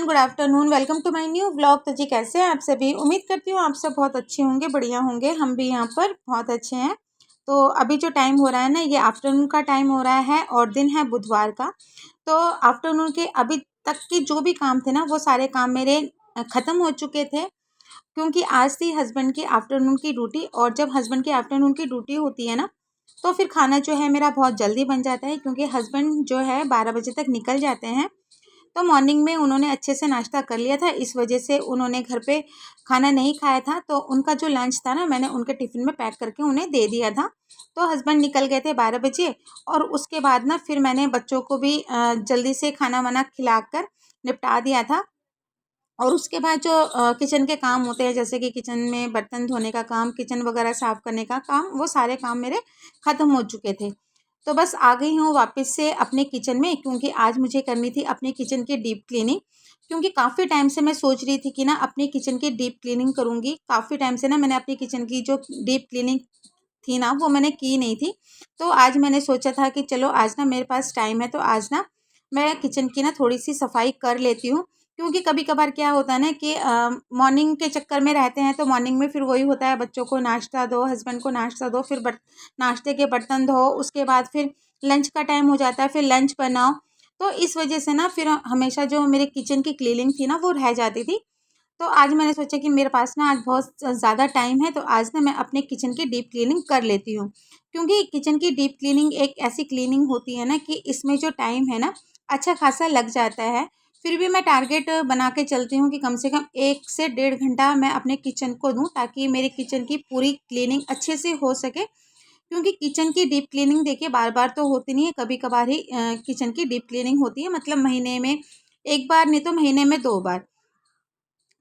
Everyone, good afternoon. Welcome to my new vlog. तो जी कैसे हैं आप सभी? उम्मीद करती हूँ आप सब बहुत अच्छे होंगे, बढ़िया होंगे। हम भी यहाँ पर बहुत अच्छे हैं। तो अभी जो टाइम हो रहा है ना, ये आफ्टरनून का टाइम हो रहा है और दिन है बुधवार का। तो आफ्टरनून के अभी तक के जो भी काम थे ना, वो सारे काम मेरे ख़त्म हो चुके थे, क्योंकि आज थी हस्बैंड की आफ्टरनून की ड्यूटी। और जब हस्बैंड की आफ्टरनून की ड्यूटी होती है ना, तो फिर खाना जो है मेरा बहुत जल्दी बन जाता है, क्योंकि हस्बैंड जो है 12 बजे तक निकल जाते हैं। तो मॉर्निंग में उन्होंने अच्छे से नाश्ता कर लिया था, इस वजह से उन्होंने घर पे खाना नहीं खाया था। तो उनका जो लंच था ना, मैंने उनके टिफ़िन में पैक करके उन्हें दे दिया था। तो हस्बैंड निकल गए थे 12 बजे, और उसके बाद ना फिर मैंने बच्चों को भी जल्दी से खाना वाना खिलाकर निपटा दिया था। और उसके बाद जो किचन के काम होते हैं, जैसे कि किचन में बर्तन धोने का काम, किचन वगैरह साफ़ करने का काम, वो सारे काम मेरे ख़त्म हो चुके थे। तो बस आ गई हूँ वापस से अपने किचन में, क्योंकि आज मुझे करनी थी अपने किचन की डीप क्लीनिंग। क्योंकि काफ़ी टाइम से मैं सोच रही थी कि ना अपनी किचन की डीप क्लीनिंग करूँगी। काफ़ी टाइम से ना मैंने अपनी किचन की जो डीप क्लीनिंग थी ना, वो मैंने की नहीं थी। तो आज मैंने सोचा था कि चलो आज ना मेरे पास टाइम है, तो आज ना मैं किचन की ना थोड़ी-सी सफाई कर लेती हूँ। क्योंकि कभी-कभार क्या होता है ना कि मॉर्निंग के चक्कर में रहते हैं, तो मॉर्निंग में फिर वही होता है, बच्चों को नाश्ता दो, हस्बैंड को नाश्ता दो, फिर नाश्ते के बर्तन धो, उसके बाद फिर लंच का टाइम हो जाता है, फिर लंच बनाओ। तो इस वजह से ना फिर हमेशा जो मेरे किचन की क्लीनिंग थी ना, वो रह जाती थी। तो आज मैंने सोचा कि मेरे पास ना आज बहुत ज़्यादा टाइम है, तो आज ना मैं अपने किचन की डीप क्लीनिंग कर लेती हूँ। क्योंकि किचन की डीप क्लीनिंग एक ऐसी क्लीनिंग होती है ना कि इसमें जो टाइम है ना, अच्छा खासा लग जाता है। फिर भी मैं टारगेट बना के चलती हूँ कि कम से कम 1 से डेढ़ घंटा मैं अपने किचन को दूँ, ताकि मेरे किचन की पूरी क्लीनिंग अच्छे से हो सके। क्योंकि किचन की डीप क्लीनिंग देखिए बार-बार तो होती नहीं है, कभी-कभार ही किचन की डीप क्लीनिंग होती है, मतलब महीने में 1 बार, नहीं तो महीने में 2 बार।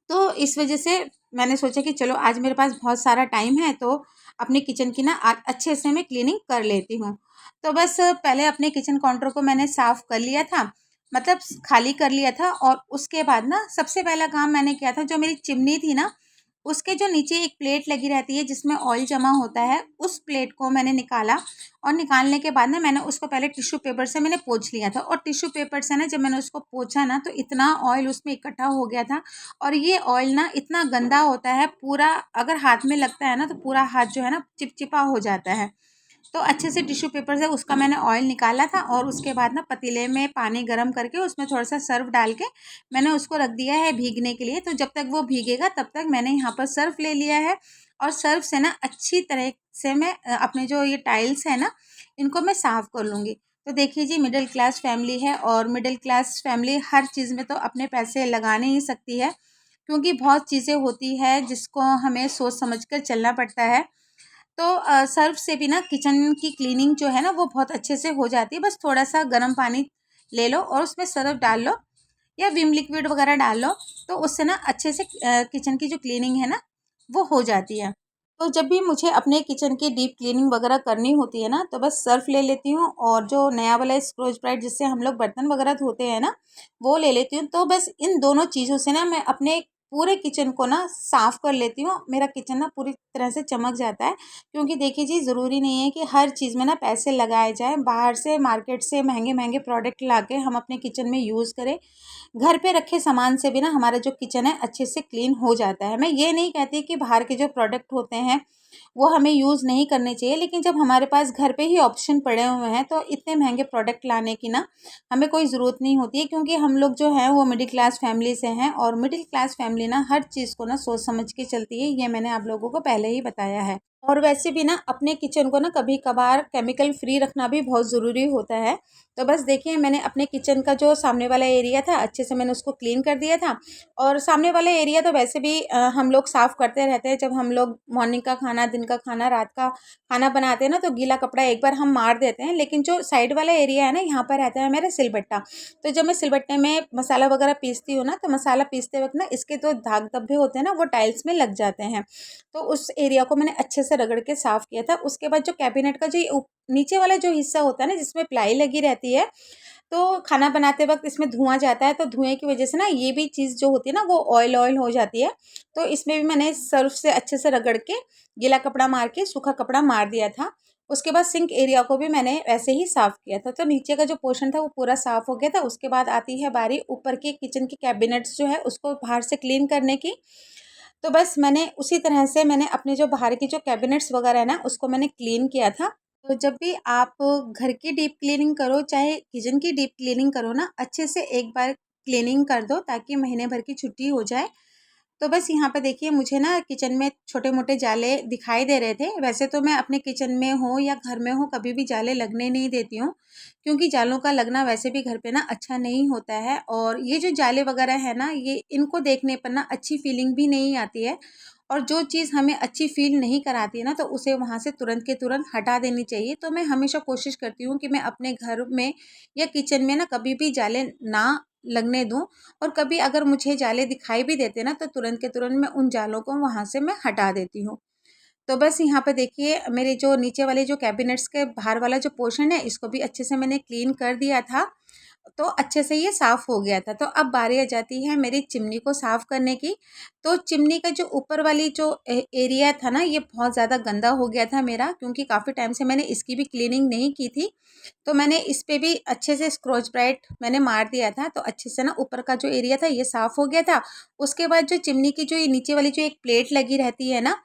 तो इस वजह से मैंने सोचा कि चलो आज मेरे पास बहुत सारा टाइम है, तो अपने किचन की ना अच्छे से मैं क्लीनिंग कर लेती हूँ। तो बस पहले अपने किचन काउंटर को मैंने साफ़ कर लिया था, मतलब खाली कर लिया था। और उसके बाद ना सबसे पहला काम मैंने किया था, जो मेरी चिमनी थी ना, उसके जो नीचे एक प्लेट लगी रहती है जिसमें ऑयल जमा होता है, उस प्लेट को मैंने निकाला। और निकालने के बाद ना मैंने उसको पहले टिश्यू पेपर से मैंने पोंछ लिया था। और टिश्यू पेपर से ना जब मैंने उसको पोंछा ना, तो इतना ऑयल उसमें इकट्ठा हो गया था। और ये ऑयल ना इतना गंदा होता है, पूरा अगर हाथ में लगता है ना, तो पूरा हाथ जो है ना चिपचिपा हो जाता है। तो अच्छे से टिश्यू पेपर से उसका मैंने ऑयल निकाला था। और उसके बाद ना पतीले में पानी गर्म करके उसमें थोड़ा सा सर्फ डाल के मैंने उसको रख दिया है भीगने के लिए। तो जब तक वो भीगेगा तब तक मैंने यहाँ पर सर्फ ले लिया है। और सर्फ से ना अच्छी तरह से मैं अपने जो ये टाइल्स है ना, इनको मैं साफ़ कर लूँगी। तो देखिए जी, मिडिल क्लास फैमिली है, और मिडिल क्लास फैमिली हर चीज़ में तो अपने पैसे लगा नहीं सकती है, क्योंकि बहुत चीज़ें होती है जिसको हमें सोच समझ कर चलना पड़ता है। तो सर्फ़ से भी ना किचन की क्लीनिंग जो है ना, वो बहुत अच्छे से हो जाती है। बस थोड़ा-सा गर्म पानी ले लो और उसमें सर्फ़ डाल लो, या विम लिक्विड वगैरह डाल लो, तो उससे ना अच्छे से किचन की जो क्लीनिंग है ना, वो हो जाती है। तो जब भी मुझे अपने किचन की डीप क्लीनिंग वगैरह करनी होती है ना, तो बस सर्फ़ ले लेती हूँ, और जो नया वाला स्क्रॉच ब्राइट जिससे हम लोग बर्तन वगैरह धोते हैं ना, वो ले लेती हूँ। तो बस इन दोनों चीज़ों से ना मैं अपने पूरे किचन को ना साफ़ कर लेती हूँ। मेरा किचन ना पूरी तरह से चमक जाता है। क्योंकि देखिए जी, ज़रूरी नहीं है कि हर चीज़ में ना पैसे लगाए जाएँ। बाहर से मार्केट से महँगे-महँगे प्रोडक्ट लाके हम अपने किचन में यूज़ करें। घर पे रखे सामान से भी ना हमारा जो किचन है अच्छे से क्लीन हो जाता है। मैं ये नहीं कहती कि बाहर के जो प्रोडक्ट होते हैं वो हमें यूज़ नहीं करने चाहिए, लेकिन जब हमारे पास घर पे ही ऑप्शन पड़े हुए हैं, तो इतने महंगे प्रोडक्ट लाने की ना हमें कोई ज़रूरत नहीं होती है। क्योंकि हम लोग जो हैं वो मिडिल क्लास फैमिली से हैं, और मिडिल क्लास फैमिली ना हर चीज़ को ना सोच समझ के चलती है। ये मैंने आप लोगों को पहले ही बताया है। और वैसे भी ना अपने किचन को ना कभी कभार केमिकल फ्री रखना भी बहुत ज़रूरी होता है। तो बस देखिए, मैंने अपने किचन का जो सामने वाला एरिया था अच्छे से मैंने उसको क्लीन कर दिया था। और सामने वाला एरिया तो वैसे भी हम लोग साफ़ करते रहते हैं। जब हम लोग मॉर्निंग का खाना, दिन का खाना, रात का खाना बनाते हैं ना, तो गीला कपड़ा एक बार हम मार देते हैं। लेकिन जो साइड वाला एरिया है ना, यहाँ पर रहता है मेरा सिलबट्टा। तो जब मैं सिलबट्टे में मसाला वगैरह पीसती हूँ ना, तो मसाला पीसते वक्त ना इसके जो दाग धब्बे होते हैं ना, वो टाइल्स में लग जाते हैं। तो उस एरिया को मैंने अच्छे से रगड़ के साफ़ किया था। उसके बाद जो कैबिनेट का जो नीचे वाला जो हिस्सा होता है ना, जिसमें प्लाई लगी रहती है, तो खाना बनाते वक्त इसमें धुआं जाता है, तो धुएं की वजह से ना ये भी चीज़ जो होती है ना वो ऑयल ऑयल हो जाती है। तो इसमें भी मैंने सर्फ से अच्छे से रगड़ के गीला कपड़ा मार के सूखा कपड़ा मार दिया था। उसके बाद सिंक एरिया को भी मैंने वैसे ही साफ़ किया था। तो नीचे का जो पोर्शन था वो पूरा साफ़ हो गया था। उसके बाद आती है बारी ऊपर के किचन के कैबिनेट्स जो है उसको बाहर से क्लीन करने की। तो बस मैंने उसी तरह से मैंने अपने जो बाहर की जो कैबिनेट्स वगैरह है ना उसको मैंने क्लीन किया था। तो जब भी आप घर की डीप क्लीनिंग करो चाहे किचन की डीप क्लीनिंग करो ना, अच्छे से एक बार क्लीनिंग कर दो ताकि महीने भर की छुट्टी हो जाए। तो बस यहाँ पे देखिए मुझे ना किचन में छोटे मोटे जाले दिखाई दे रहे थे। वैसे तो मैं अपने किचन में हो या घर में हो कभी भी जाले लगने नहीं देती हूँ, क्योंकि जालों का लगना वैसे भी घर पे ना अच्छा नहीं होता है। और ये जो जाले वगैरह है ना ये इनको देखने पर ना अच्छी फीलिंग भी नहीं आती है। और जो चीज़ हमें अच्छी फील नहीं कराती है ना तो उसे वहाँ से तुरंत के तुरंत हटा देनी चाहिए। तो मैं हमेशा कोशिश करती हूँ कि मैं अपने घर में या किचन में ना कभी भी जाले ना लगने दूँ। और कभी अगर मुझे जाले दिखाई भी देते ना तो तुरंत के तुरंत मैं उन जालों को वहाँ से मैं हटा देती हूँ। तो बस यहाँ पे देखिए मेरे जो नीचे वाले जो कैबिनेट्स के बाहर वाला जो पोर्शन है इसको भी अच्छे से मैंने क्लीन कर दिया था। तो अच्छे से ये साफ़ हो गया था। तो अब बारी आ जाती है मेरी चिमनी को साफ़ करने की। तो चिमनी का जो ऊपर वाली जो एरिया था ना ये बहुत ज़्यादा गंदा हो गया था मेरा, क्योंकि काफ़ी टाइम से मैंने इसकी भी क्लीनिंग नहीं की थी। तो मैंने इस पे भी अच्छे से स्क्रॉच ब्राइट मैंने मार दिया था। तो अच्छे से ना ऊपर का जो एरिया था ये साफ़ हो गया था। उसके बाद जो चिमनी की जो ये नीचे वाली जो एक प्लेट लगी रहती है ना,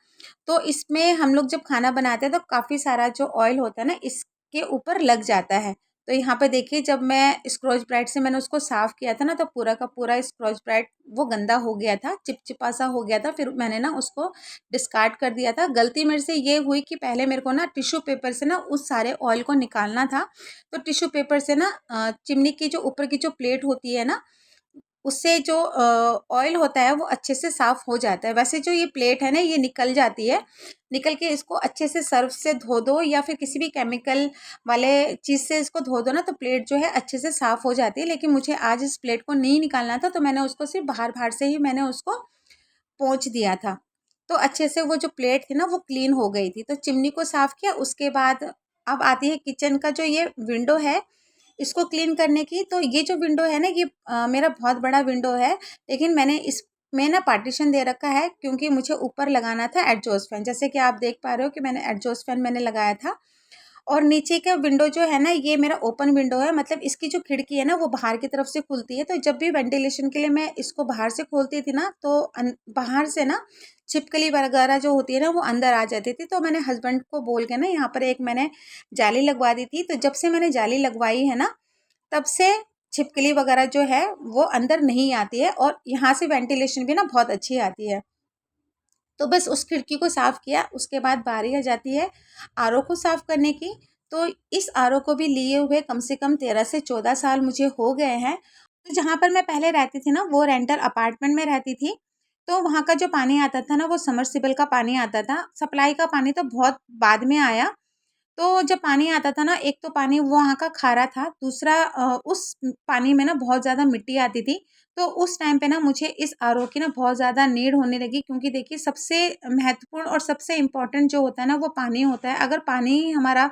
तो इसमें हम लोग जब खाना बनाते हैं तो काफ़ी सारा जो ऑयल होता है ना इसके ऊपर लग जाता है। तो यहाँ पे देखिए जब मैं स्क्रॉच ब्राइट से मैंने उसको साफ़ किया था ना तो पूरा का पूरा स्क्रॉच ब्राइट वो गंदा हो गया था, चिपचिपा सा हो गया था। फिर मैंने ना उसको डिस्कार्ड कर दिया था। गलती मेरे से ये हुई कि पहले मेरे को ना टिश्यू पेपर से ना उस सारे ऑयल को निकालना था। तो टिश्यू पेपर से ना चिमनी की जो ऊपर की जो प्लेट होती है ना उससे जो ऑयल होता है वो अच्छे से साफ़ हो जाता है। वैसे जो ये प्लेट है ना ये निकल जाती है। निकल के इसको अच्छे से सर्फ़ से धो दो या फिर किसी भी केमिकल वाले चीज़ से इसको धो दो ना तो प्लेट जो है अच्छे से साफ़ हो जाती है। लेकिन मुझे आज इस प्लेट को नहीं निकालना था तो मैंने उसको सिर्फ़ बाहर-बाहर से ही मैंने उसको पोंछ दिया था। तो अच्छे से वो जो प्लेट थी ना वो क्लीन हो गई थी। तो चिमनी को साफ़ किया, उसके बाद अब आती है किचन का जो ये विंडो है इसको क्लीन करने की। तो ये जो विंडो है ना ये मेरा बहुत बड़ा विंडो है, लेकिन मैंने इसमें ना पार्टीशन दे रखा है क्योंकि मुझे ऊपर लगाना था एग्जॉस्ट फैन। जैसे कि आप देख पा रहे हो कि मैंने एग्जॉस्ट फैन मैंने लगाया था। और नीचे का विंडो जो है ना ये मेरा ओपन विंडो है, मतलब इसकी जो खिड़की है ना वो बाहर की तरफ से खुलती है। तो जब भी वेंटिलेशन के लिए मैं इसको बाहर से खोलती थी ना तो बाहर से ना छिपकली वगैरह जो होती है ना वो अंदर आ जाती थी। तो मैंने हस्बैंड को बोल के ना यहाँ पर एक मैंने जाली लगवा दी थी। तो जब से मैंने जाली लगवाई है ना तब से छिपकली वगैरह जो है वो अंदर नहीं आती है और यहाँ से वेंटिलेशन भी ना बहुत अच्छी आती है। तो बस उस खिड़की को साफ़ किया, उसके बाद बारी आ जाती है आरओ को साफ़ करने की। तो इस आरओ को भी लिए हुए कम से कम 13 से 14 साल मुझे हो गए हैं। तो जहाँ पर मैं पहले रहती थी ना वो रेंटल अपार्टमेंट में रहती थी। तो वहाँ का जो पानी आता था ना वो सबमर्सिबल का पानी आता था। सप्लाई का पानी तो बहुत बाद में आया। तो जब पानी आता था ना, एक तो पानी वो वहाँ का खारा था, दूसरा उस पानी में ना बहुत ज़्यादा मिट्टी आती थी। तो उस टाइम पे ना मुझे इस आरओ की ना बहुत ज़्यादा नीड होने लगी, क्योंकि देखिए सबसे महत्वपूर्ण और सबसे इम्पोर्टेंट जो होता है ना वो पानी होता है। अगर पानी ही हमारा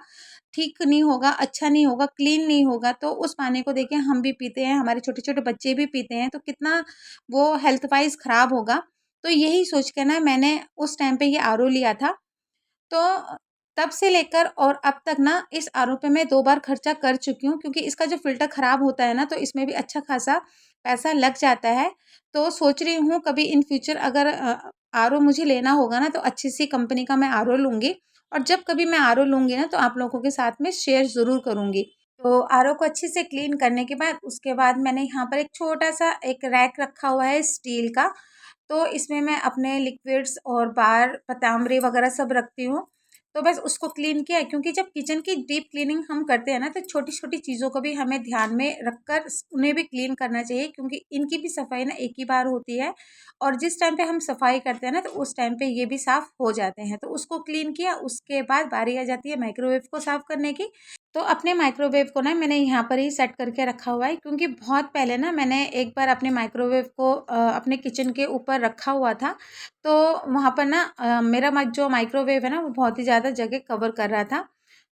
ठीक नहीं होगा, अच्छा नहीं होगा, क्लीन नहीं होगा तो उस पानी को देखिए हम भी पीते हैं, हमारे छोटे-छोटे बच्चे भी पीते हैं, तो कितना वो हेल्थ वाइज़ ख़राब होगा। तो यही सोच के ना मैंने उस टाइम पे ये आरओ लिया था। तो तब से लेकर और अब तक ना इस आरओ पे मैं 2 बार खर्चा कर चुकी हूँ, क्योंकि इसका जो फ़िल्टर ख़राब होता है ना तो इसमें भी अच्छा ख़ासा पैसा लग जाता है। तो सोच रही हूँ कभी इन फ्यूचर अगर आरओ मुझे लेना होगा ना तो अच्छी-सी कंपनी का मैं आरओ लूँगी। और जब कभी मैं आरओ लूँगी ना तो आप लोगों के साथ में शेयर ज़रूर करूँगी। तो आरओ को अच्छे से क्लीन करने के बाद उसके बाद मैंने यहाँ पर एक छोटा-सा एक रैक रखा हुआ है स्टील का। तो इसमें मैं अपने लिक्विड्स और बार पतांबरी वगैरह सब रखती हूँ। तो बस उसको क्लीन किया, क्योंकि जब किचन की डीप क्लीनिंग हम करते हैं ना तो छोटी-छोटी चीज़ों को भी हमें ध्यान में रखकर उन्हें भी क्लीन करना चाहिए, क्योंकि इनकी भी सफाई ना एक ही बार होती है। और जिस टाइम पे हम सफाई करते हैं ना तो उस टाइम पे ये भी साफ़ हो जाते हैं। तो उसको क्लीन किया, उसके बाद बारी आ जाती है माइक्रोवेव को साफ़ करने की। तो अपने माइक्रोवेव को ना मैंने यहाँ पर ही सेट करके रखा हुआ है, क्योंकि बहुत पहले ना मैंने एक बार अपने माइक्रोवेव को अपने किचन के ऊपर रखा हुआ था। तो वहाँ पर ना मेरा जो माइक्रोवेव है ना वो बहुत ही ज़्यादा जगह कवर कर रहा था।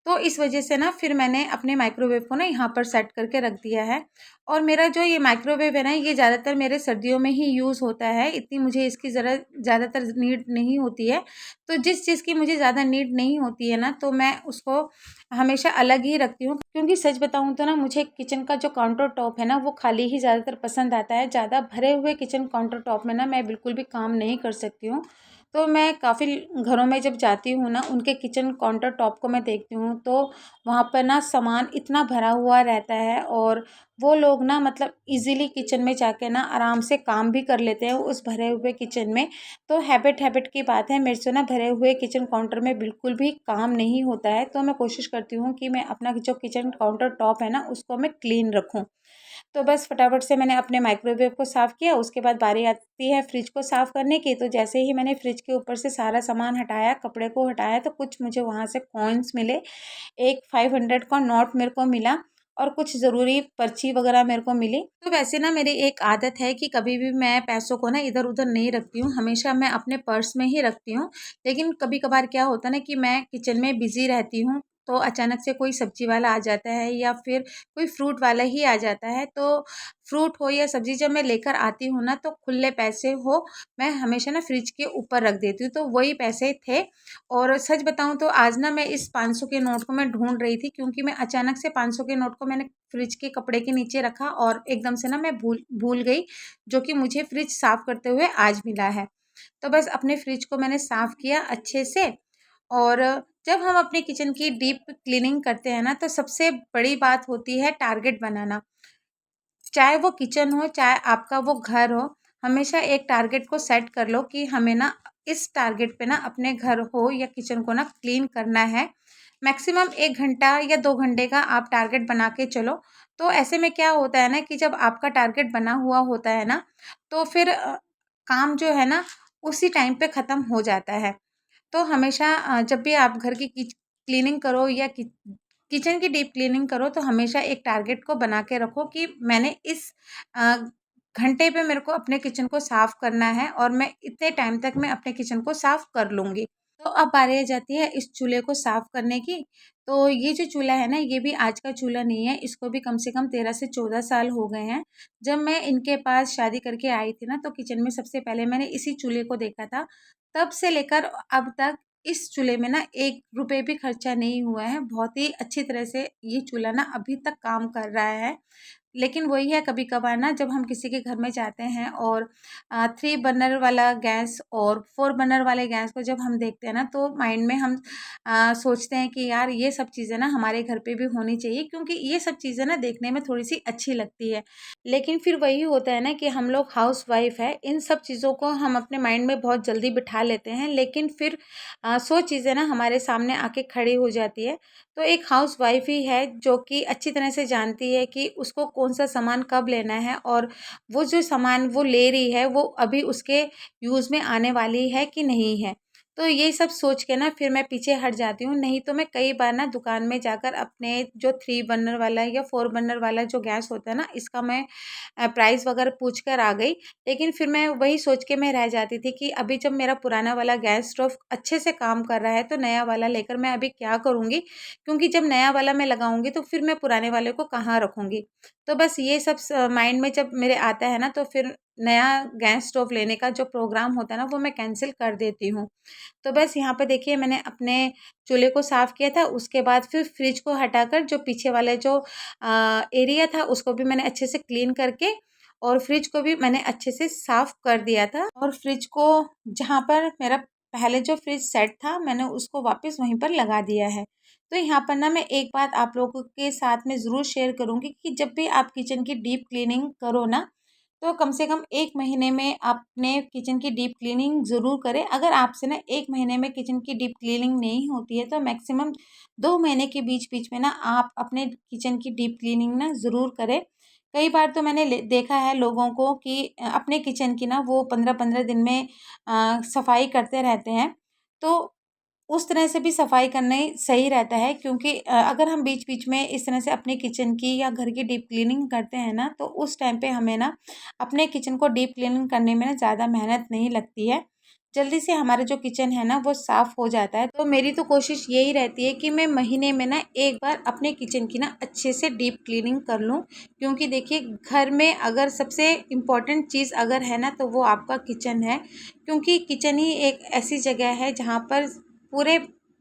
तो इस वजह से ना फिर मैंने अपने माइक्रोवेव को ना यहाँ पर सेट करके रख दिया है। और मेरा जो ये माइक्रोवेव है ना, ये ज़्यादातर मेरे सर्दियों में ही यूज़ होता है, इतनी मुझे इसकी ज़्यादातर नीड नहीं होती है। तो जिस चीज़ की मुझे ज़्यादा नीड नहीं होती है ना, तो मैं उसको हमेशा अलग ही रखती हूँ। क्योंकि सच बताऊँ तो ना, मुझे किचन का जो काउंटर टॉप है ना, वो खाली ही ज़्यादातर पसंद आता है। ज़्यादा भरे हुए किचन काउंटर टॉप में ना मैं बिल्कुल भी काम नहीं कर सकती हूँ। तो मैं काफ़ी घरों में जब जाती हूँ ना, उनके किचन काउंटर टॉप को मैं देखती हूँ, तो वहाँ पर ना सामान इतना भरा हुआ रहता है, और वो लोग ना मतलब इजीली किचन में जाके ना आराम से काम भी कर लेते हैं उस भरे हुए किचन में। तो हैबिट की बात है, मेरे से ना भरे हुए किचन काउंटर में बिल्कुल भी काम नहीं होता है। तो मैं कोशिश करती हूँ कि मैं अपना जो किचन काउंटर टॉप है ना, उसको मैं क्लीन रखूँ। तो बस फटाफट से मैंने अपने माइक्रोवेव को साफ़ किया। उसके बाद बारी आती है फ्रिज को साफ़ करने की। तो जैसे ही मैंने फ्रिज के ऊपर से सारा सामान हटाया, कपड़े को हटाया, तो कुछ मुझे वहाँ से कॉइन्स मिले। एक 500 का नोट मेरे को मिला, और कुछ ज़रूरी पर्ची वगैरह मेरे को मिली। तो वैसे ना मेरी एक आदत है कि कभी भी मैं पैसों को ना इधर उधर नहीं रखती हूँ, हमेशा मैं अपने पर्स में ही रखती हूँ। लेकिन कभी कभार क्या होता है ना, कि मैं किचन में बिजी रहती हूँ, तो अचानक से कोई सब्जी वाला आ जाता है, या फिर कोई फ्रूट वाला ही आ जाता है। तो फ्रूट हो या सब्जी जब मैं लेकर आती हूँ ना, तो खुले पैसे हो, मैं हमेशा ना फ्रिज के ऊपर रख देती हूँ। तो वही पैसे थे। और सच बताऊँ तो आज ना मैं इस 500 के नोट को मैं ढूंढ रही थी, क्योंकि मैं अचानक से 500 के नोट को मैंने फ्रिज के कपड़े के नीचे रखा, और एकदम से ना मैं भूल भूल गई, जो कि मुझे फ्रिज साफ करते हुए आज मिला है। तो बस अपने फ्रिज को मैंने साफ किया अच्छे से। और जब हम अपने किचन की डीप क्लीनिंग करते हैं ना, तो सबसे बड़ी बात होती है टारगेट बनाना। चाहे वो किचन हो, चाहे आपका वो घर हो, हमेशा एक टारगेट को सेट कर लो कि हमें ना इस टारगेट पे ना अपने घर हो या किचन को ना क्लीन करना है। मैक्सिमम 1 घंटा या 2 घंटे का आप टारगेट बना के चलो। तो ऐसे में क्या होता है ना, कि जब आपका टारगेट बना हुआ होता है ना, तो फिर काम जो है ना उसी टाइम पे ख़त्म हो जाता है। तो हमेशा जब भी आप घर की क्लीनिंग करो, या किचन की डीप क्लीनिंग करो, तो हमेशा एक टारगेट को बना के रखो कि मैंने इस अ, घंटे पे मेरे को अपने किचन को साफ़ करना है, और मैं इतने टाइम तक मैं अपने किचन को साफ़ कर लूँगी। तो अब बारी आ जाती है इस चूल्हे को साफ़ करने की। तो ये जो चूल्हा है ना, ये भी आज का चूल्हा नहीं है, इसको भी कम से कम 13 से 14 साल हो गए हैं। जब मैं इनके पास शादी करके आई थी ना, तो किचन में सबसे पहले मैंने इसी चूल्हे को देखा था। तब से लेकर अब तक इस चूल्हे में ना 1 रुपए भी खर्चा नहीं हुआ है। बहुत ही अच्छी तरह से ये चूल्हा ना अभी तक काम कर रहा है। लेकिन वही है, कभी-कभार ना जब हम किसी के घर में जाते हैं, और 3 बर्नर वाला गैस और 4 बर्नर वाले गैस को जब हम देखते हैं ना, तो माइंड में हम सोचते हैं कि यार ये सब चीज़ें ना हमारे घर पे भी होनी चाहिए, क्योंकि ये सब चीज़ें ना देखने में थोड़ी-सी अच्छी लगती है। लेकिन फिर वही होता है ना, कि हम लोग हाउसवाइफ है, इन सब चीज़ों को हम अपने माइंड में बहुत जल्दी बिठा लेते हैं, लेकिन फिर 100 चीज़ें ना हमारे सामने आके खड़ी हो जाती है। तो एक हाउसवाइफ ही है जो कि अच्छी तरह से जानती है कि उसको कौन-सा सामान कब लेना है, और वो जो सामान वो ले रही है, वो अभी उसके यूज़ में आने वाली है कि नहीं है। तो ये सब सोच के ना फिर मैं पीछे हट जाती हूँ, नहीं तो मैं कई बार ना दुकान में जाकर अपने जो 3 बर्नर वाला या 4 बर्नर वाला जो गैस होता है ना, इसका मैं प्राइस वगैरह पूछ कर आ गई। लेकिन फिर मैं वही सोच के मैं रह जाती थी कि अभी जब मेरा पुराना वाला गैस स्टोव अच्छे से काम कर रहा है, तो नया वाला लेकर मैं अभी क्या करूँगी? क्योंकि जब नया वाला मैं लगाऊँगी, तो फिर मैं पुराने वाले को कहाँ रखूँगी? तो बस ये सब माइंड में जब मेरे आता है ना, तो फिर नया गैस स्टोव लेने का जो प्रोग्राम होता है ना, वो मैं कैंसिल कर देती हूँ। तो बस यहाँ पे देखिए, मैंने अपने चूल्हे को साफ़ किया था, उसके बाद फिर फ्रिज को हटाकर जो पीछे वाला जो एरिया था, उसको भी मैंने अच्छे से क्लीन करके, और फ्रिज को भी मैंने अच्छे से साफ़ कर दिया था। और फ्रिज को, जहाँ पर मेरा पहले जो फ्रिज सेट था, मैंने उसको वापस वहीं पर लगा दिया है। तो यहाँ पर ना मैं एक बात आप लोगों के साथ में ज़रूर शेयर करूँगी, कि जब भी आप किचन की डीप क्लीनिंग करो ना, तो कम से कम 1 महीने में अपने किचन की डीप क्लीनिंग ज़रूर करें। अगर आपसे ना 1 महीने में किचन की डीप क्लीनिंग नहीं होती है, तो मैक्सिमम 2 महीने के बीच-बीच में ना आप अपने किचन की डीप क्लीनिंग ना ज़रूर करें। कई बार तो मैंने देखा है लोगों को कि अपने किचन की ना वो 15-15 दिन में सफाई करते रहते हैं। तो उस तरह से भी सफाई करने सही रहता है, क्योंकि अगर हम बीच-बीच में इस तरह से अपने किचन की या घर की डीप क्लीनिंग करते हैं ना, तो उस टाइम पे हमें ना अपने किचन को डीप क्लीनिंग करने में ना ज़्यादा मेहनत नहीं लगती है। जल्दी से हमारा जो किचन है ना वो साफ़ हो जाता है। तो मेरी तो कोशिश यही रहती है कि मैं महीने में ना एक बार अपने किचन की ना अच्छे से डीप क्लीनिंग कर लूँ, क्योंकि देखिए घर में अगर सबसे इम्पोर्टेंट चीज़ अगर है ना तो वो आपका किचन है, क्योंकि किचन ही एक ऐसी जगह है जहाँ पर पूरे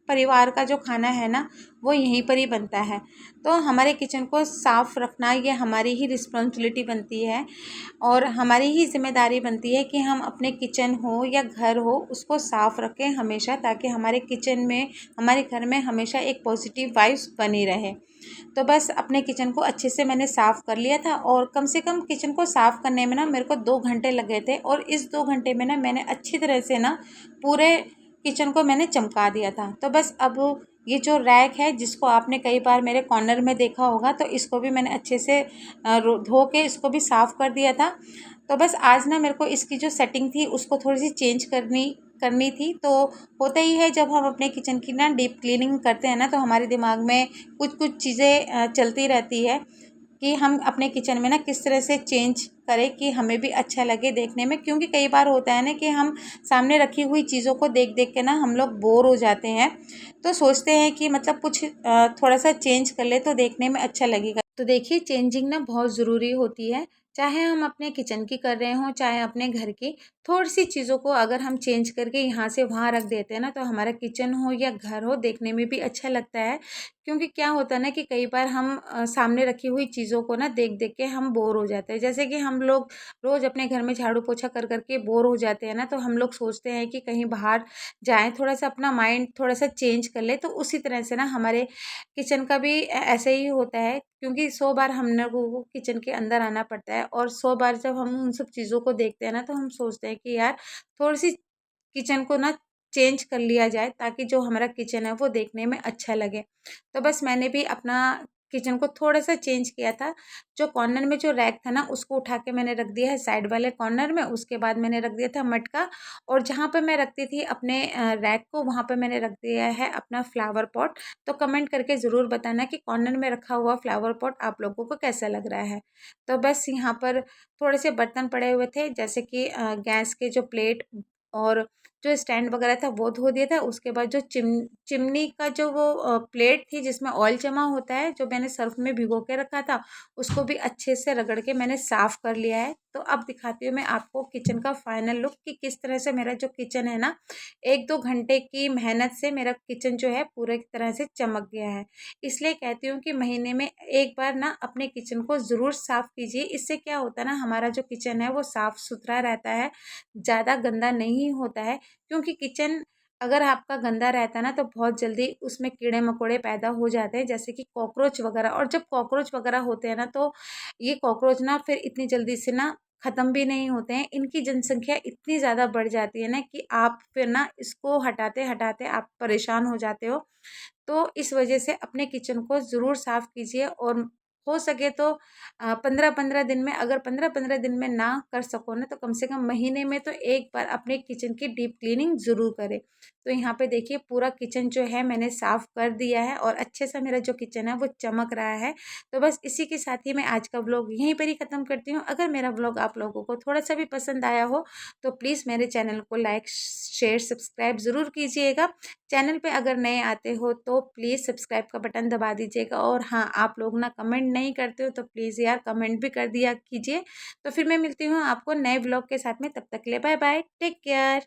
परिवार का जो खाना है ना वो यहीं पर ही बनता है। तो हमारे किचन को साफ़ रखना ये हमारी ही रिस्पॉन्सिबिलिटी बनती है और हमारी ही ज़िम्मेदारी बनती है कि हम अपने किचन हो या घर हो उसको साफ़ रखें हमेशा, ताकि हमारे किचन में, हमारे घर में हमेशा एक पॉजिटिव वाइब्स बनी रहे। तो बस अपने किचन को अच्छे से मैंने साफ़ कर लिया था और कम से कम किचन को साफ़ करने में ना मेरे को 2 घंटे लग गए थे, और इस 2 घंटे में ना मैंने अच्छी तरह से ना पूरे किचन को मैंने चमका दिया था। तो बस अब ये जो रैक है जिसको आपने कई बार मेरे कॉर्नर में देखा होगा, तो इसको भी मैंने अच्छे से धो के इसको भी साफ़ कर दिया था। तो बस आज ना मेरे को इसकी जो सेटिंग थी उसको थोड़ी सी चेंज करनी करनी थी। तो होता ही है जब हम अपने किचन की ना डीप क्लीनिंग करते हैं ना तो हमारे दिमाग में कुछ कुछ चीज़ें चलती रहती है कि हम अपने किचन में ना किस तरह से चेंज करें कि हमें भी अच्छा लगे देखने में, क्योंकि कई बार होता है ना कि हम सामने रखी हुई चीज़ों को देख देख के ना हम लोग बोर हो जाते हैं। तो सोचते हैं कि मतलब कुछ थोड़ा सा चेंज कर ले तो देखने में अच्छा लगेगा। तो देखिए चेंजिंग ना बहुत ज़रूरी होती है, चाहे हम अपने किचन की कर रहे हों चाहे अपने घर की। थोड़ी सी चीज़ों को अगर हम चेंज करके यहाँ से वहाँ रख देते हैं ना तो हमारा किचन हो या घर हो देखने में भी अच्छा लगता है। क्योंकि क्या होता है ना कि कई बार हम सामने रखी हुई चीज़ों को ना देख देख के हम बोर हो जाते हैं। जैसे कि हम लोग रोज़ अपने घर में झाड़ू पोछा कर कर के बोर हो जाते हैं ना, तो हम लोग सोचते हैं कि कहीं बाहर जाएं, थोड़ा सा अपना माइंड थोड़ा सा चेंज कर ले। तो उसी तरह से ना हमारे किचन का भी ऐसे ही होता है, क्योंकि 100 बार हम लोगों को किचन के अंदर आना पड़ता है और 100 बार जब हम उन सब चीज़ों को देखते हैं ना तो हम सोचते हैं कि यार थोड़ी सी किचन को ना चेंज कर लिया जाए ताकि जो हमारा किचन है वो देखने में अच्छा लगे। तो बस मैंने भी अपना किचन को थोड़ा-सा चेंज किया था। जो कॉर्नर में जो रैक था ना उसको उठा के मैंने रख दिया है साइड वाले कॉर्नर में, उसके बाद मैंने रख दिया था मटका, और जहाँ पे मैं रखती थी अपने रैक को वहाँ पे मैंने रख दिया है अपना फ्लावर पॉट। तो कमेंट करके ज़रूर बताना कि कॉर्नर में रखा हुआ फ्लावर पॉट आप लोगों को कैसा लग रहा है। तो बस यहाँ पर थोड़े से बर्तन पड़े हुए थे, जैसे कि गैस के जो प्लेट और जो स्टैंड वगैरह था वो धो दिया था। उसके बाद जो चिमनी का जो वो प्लेट थी जिसमें ऑयल जमा होता है, जो मैंने सर्फ में भिगो के रखा था, उसको भी अच्छे से रगड़ के मैंने साफ़ कर लिया है। तो अब दिखाती हूँ मैं आपको किचन का फाइनल लुक कि किस तरह से मेरा जो किचन है ना 1-2 घंटे की मेहनत से मेरा किचन जो है पूरे तरह से चमक गया है। इसलिए कहती हूँ कि महीने में एक बार ना अपने किचन को ज़रूर साफ़ कीजिए। इससे क्या होता है ना हमारा जो किचन है वो साफ़-सुथरा रहता है, ज़्यादा गंदा नहीं होता है। क्योंकि किचन अगर आपका गंदा रहता है ना तो बहुत जल्दी उसमें कीड़े-मकोड़े पैदा हो जाते हैं, जैसे कि कॉकरोच वगैरह। और जब कॉकरोच वगैरह होते हैं ना तो ये कॉकरोच ना फिर इतनी जल्दी से ना ख़त्म भी नहीं होते हैं। इनकी जनसंख्या इतनी ज़्यादा बढ़ जाती है ना कि आप फिर ना इसको हटाते-हटाते आप परेशान हो जाते हो। तो इस वजह से अपने किचन को ज़रूर साफ़ कीजिए, और हो सके तो 15-15 दिन में, अगर 15-15 दिन में ना कर सको ना तो कम से कम महीने में तो एक बार अपने किचन की डीप क्लीनिंग ज़रूर करें। तो यहाँ पे देखिए पूरा किचन जो है मैंने साफ़ कर दिया है और अच्छे से मेरा जो किचन है वो चमक रहा है। तो बस इसी के साथ ही मैं आज का व्लॉग यहीं पर ही ख़त्म करती हूँ। अगर मेरा व्लॉग आप लोगों को थोड़ा-सा भी पसंद आया हो तो प्लीज़ मेरे चैनल को लाइक, शेयर, सब्सक्राइब ज़रूर कीजिएगा। चैनल पे अगर नए आते हो तो प्लीज़ सब्सक्राइब का बटन दबा दीजिएगा, और हाँ, आप लोग ना कमेंट नहीं करते हो तो प्लीज़ यार कमेंट भी कर दिया कीजिए। तो फिर मैं मिलती हूँ आपको नए व्लॉग के साथ में, तब तक के लिए बाय बाय, टेक केयर।